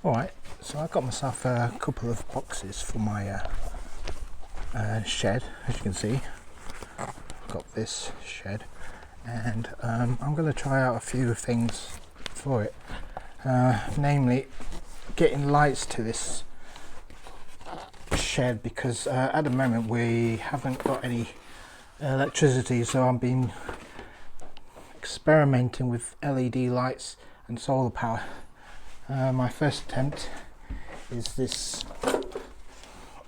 Alright, so I got myself a couple of boxes for my shed. As you can see, I've got this shed, and I'm going to try out a few things for it, namely getting lights to this shed, because at the moment we haven't got any electricity, so I've been experimenting with LED lights and solar power. My first attempt is this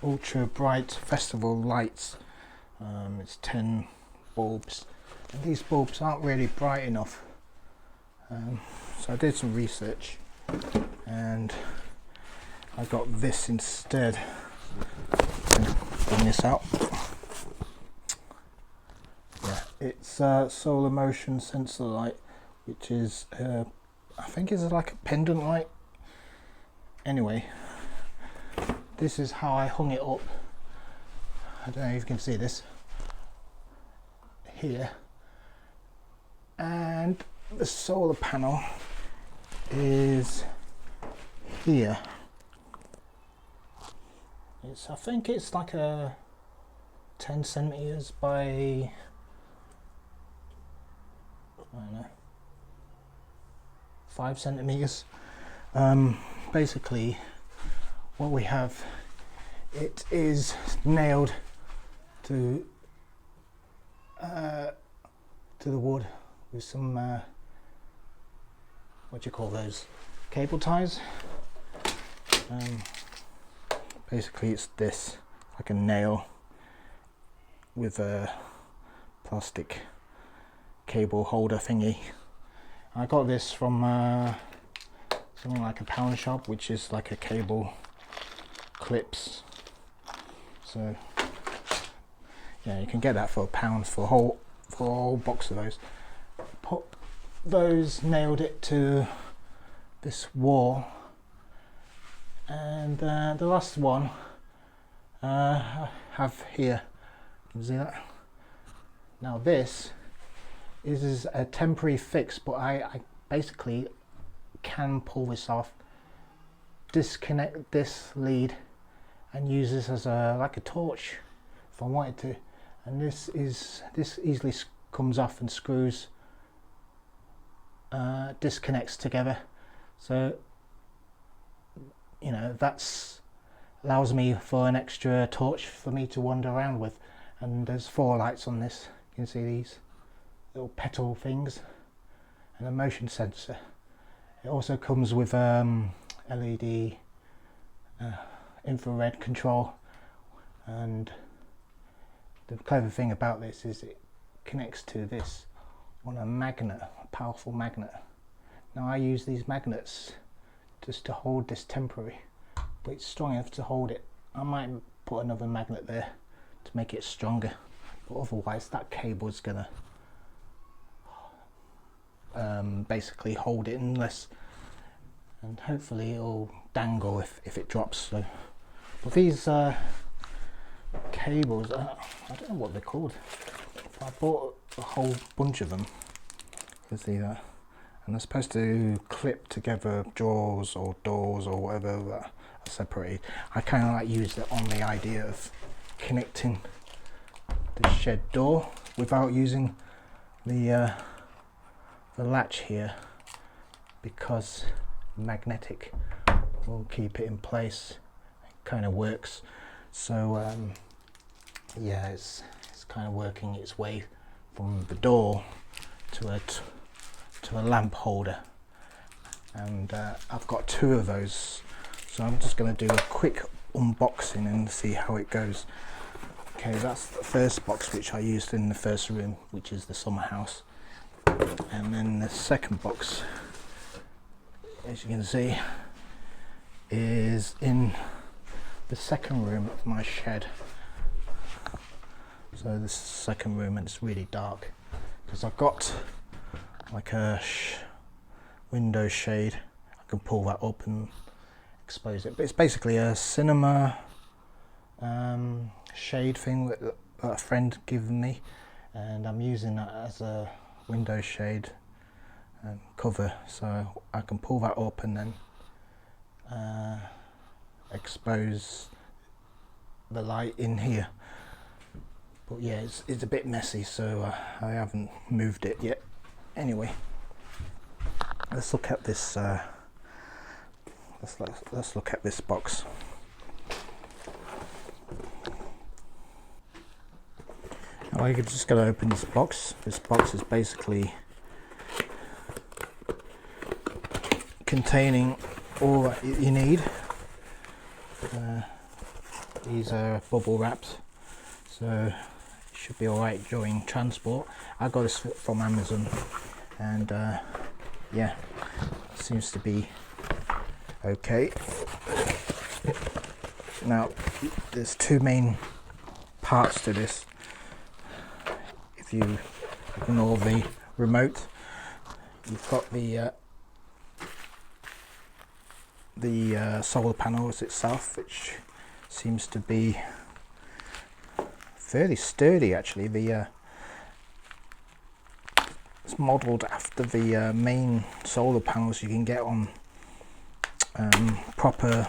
ultra bright festival lights. It's 10 bulbs, and these bulbs aren't really bright enough, so I did some research and I got this instead. Bring this out. Yeah, it's a solar motion sensor light, which is I think it's like a pendant light. Anyway, this is how I hung it up. I don't know if you can see this here, and the solar panel is here. I think it's like a 10 centimeters by, I don't know, 5 centimeters. Basically what we have, it is nailed to the wood with some what do you call those, cable ties. Basically it's this, like a nail with a plastic cable holder thingy. I got this from something like a pound shop, which is like a cable clips. So yeah, you can get that for £1 for a whole box of those. Put those, nailed it to this wall, and the last one I have here. You can see that. Now this is a temporary fix, but I basically can pull this off, disconnect this lead and use this as like a torch if I wanted to, and this easily comes off and screws, disconnects together, so you know, that's allows me for an extra torch for me to wander around with. And there's 4 lights on this. You can see these little petal things and a motion sensor. It also comes with LED infrared control, and the clever thing about this is it connects to this on a magnet, a powerful magnet. Now I use these magnets just to hold this temporary, but it's strong enough to hold it. I might put another magnet there to make it stronger, but otherwise that cable is gonna basically hold it unless, and hopefully it'll dangle if it drops. So, but these cables, I don't know what they're called. I bought a whole bunch of them. You can see that, and they're supposed to clip together drawers or doors or whatever that are separated. I kind of like use it on the idea of connecting the shed door without using the latch here, because magnetic will keep it in place. It kind of works. So yeah, it's kind of working its way from the door to a lamp holder, and I've got 2 of those, so I'm just going to do a quick unboxing and see how it goes. Okay, that's the first box which I used in the first room, which is the summer house, and then the second box, as you can see, is in the second room of my shed. So this is the second room, and it's really dark because I've got like a window shade. I can pull that up and expose it, but it's basically a cinema shade thing that a friend given me, and I'm using that as a window shade and cover, so I can pull that up and then expose the light in here. But yeah, it's a bit messy, so I haven't moved it yet. Anyway, let's look at this. Let's look at this box. Now I'm just going to open this box. This box is basically containing all that you need. These are bubble wrapped, so it should be alright during transport. I got this from Amazon, and yeah, seems to be okay. Now there's two main parts to this. If you ignore the remote, you've got the solar panels itself, which seems to be fairly sturdy actually. It's modelled after the main solar panels you can get on proper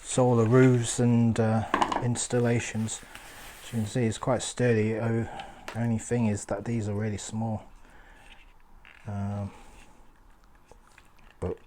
solar roofs and installations. As you can see, it's quite sturdy. The only thing is that these are really small, but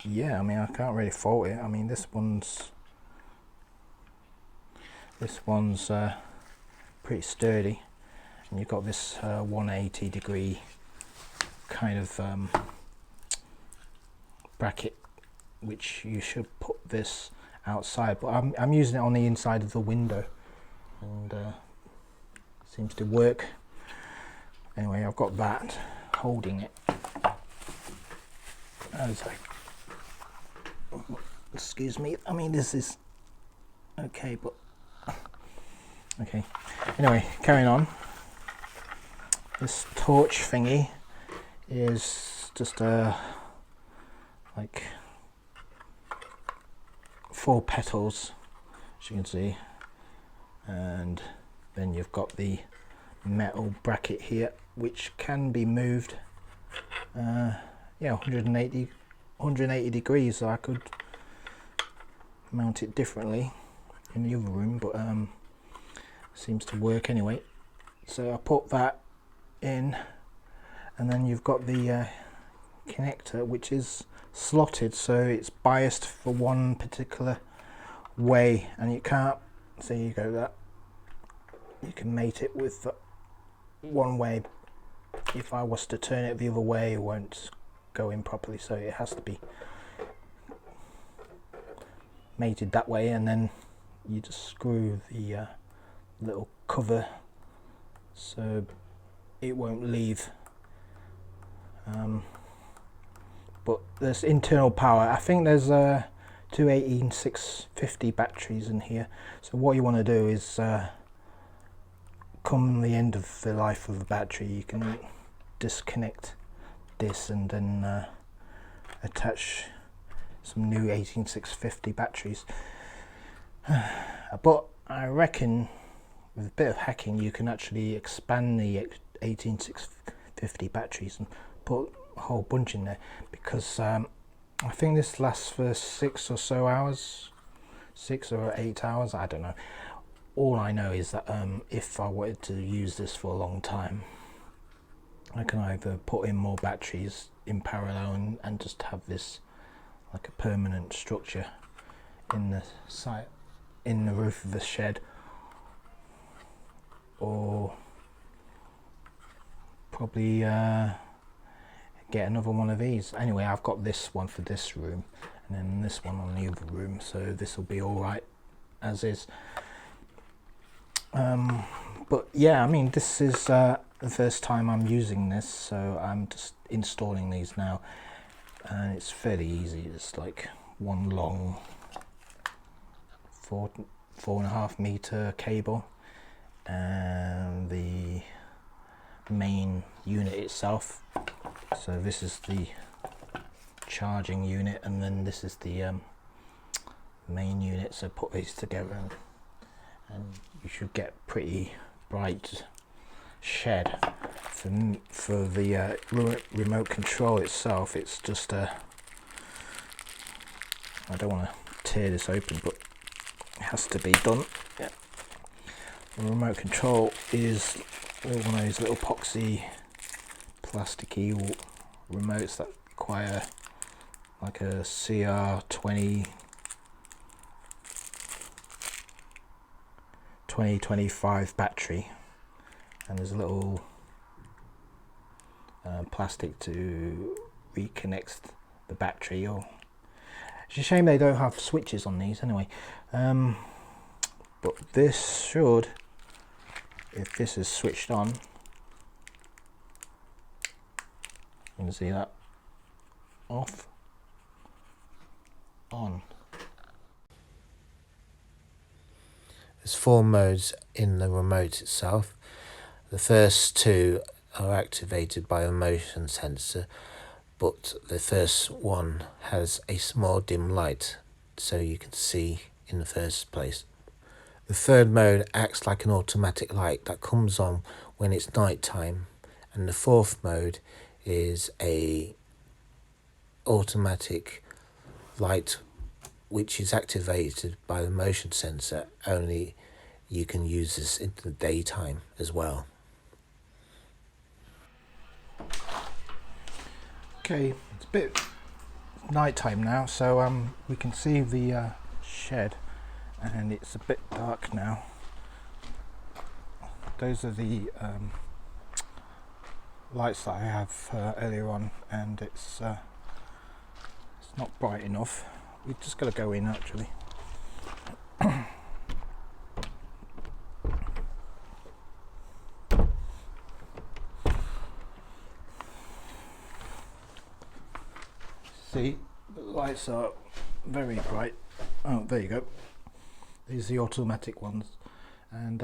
yeah, I mean, I can't really fault it. I mean, this one's pretty sturdy, and you've got this 180 degree kind of bracket, which you should put this outside, but I'm using it on the inside of the window, and seems to work. Anyway, I've got that holding it as excuse me, I mean, this is okay, but okay. Anyway, carrying on. This torch thingy is just like 4 petals, as you can see, and then you've got the metal bracket here, which can be moved. Yeah, 180 degrees, so I could mount it differently in the other room, but seems to work anyway. So I put that in, and then you've got the connector, which is slotted, so it's biased for one particular way, and you can't, so you go that you can mate it with one way. If I was to turn it the other way, it won't go in properly, so it has to be mated that way, and then you just screw the little cover so it won't leave. But there's internal power. I think there's two 18650 batteries in here, so what you want to do is come the end of the life of the battery, you can disconnect this and then attach some new 18650 batteries. But I reckon with a bit of hacking you can actually expand the 18650 batteries and put a whole bunch in there, because I think this lasts for 6 or so hours, 6 or 8 hours, I don't know. All I know is that if I wanted to use this for a long time, I can either put in more batteries in parallel and just have this like a permanent structure in the site, in the roof of the shed, or probably get another one of these. Anyway, I've got this one for this room, and then this one on the other room, so this will be all right as is. But yeah, I mean, this is the first time I'm using this, so I'm just installing these now, and it's fairly easy. It's like one long 4.5 meter cable, and the main unit itself. So this is the charging unit, and then this is the main unit. So put these together and you should get pretty bright shed. For the remote control itself, it's just a I don't want to tear this open, but it has to be done. Yeah. The remote control is one of those little epoxy plasticky remotes that require like a CR20 2025 battery, and there's a little plastic to reconnect the battery. Or it's a shame they don't have switches on these anyway, but this should, if this is switched on, you can see that, off, on. There's 4 modes in the remote itself. The first 2 are activated by a motion sensor, but the first one has a small dim light so you can see in the first place. The third mode acts like an automatic light that comes on when it's night time, and the fourth mode is a automatic light which is activated by the motion sensor. Only you can use this in the daytime as well. Okay, it's a bit nighttime now, so we can see the shed, and it's a bit dark now. Those are the lights that I have earlier on, and it's not bright enough. We've just got to go in actually. See, the lights are very bright. Oh, there you go. These are the automatic ones, and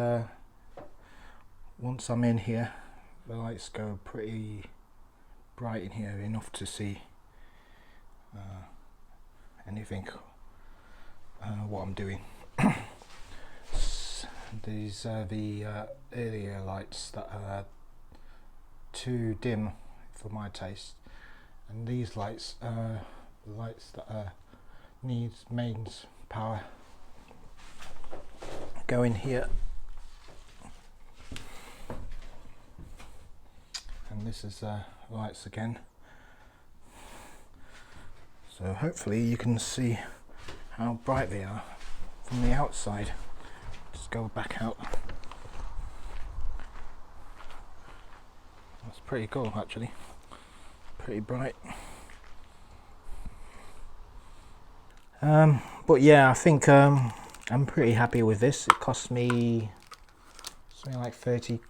once I'm in here, the lights go pretty bright in here, enough to see anything what I'm doing. These are the earlier lights that are too dim for my taste, and these lights are lights that needs mains power. Go in here, and this is lights again. So hopefully you can see how bright they are from the outside. Just go back out. That's pretty cool actually. Pretty bright. But yeah, I think I'm pretty happy with this. It cost me something like £30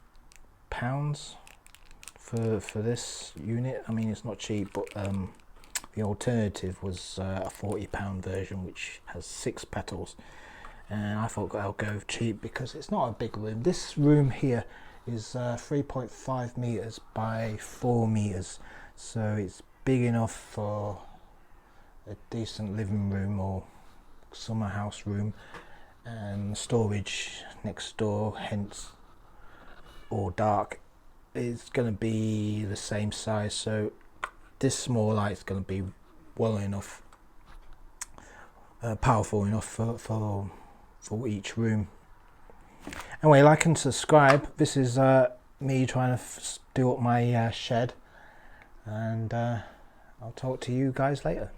for this unit. I mean, it's not cheap, but the alternative was a £40 version which has 6 petals, and I thought I'll go cheap because it's not a big room. This room here is 3.5 meters by 4 meters, so it's big enough for a decent living room or summer house room, and storage next door, hence, or dark, is going to be the same size. So this small light is going to be well enough, powerful enough for each room. Anyway, like and subscribe. This is me trying to do up my shed, and I'll talk to you guys later.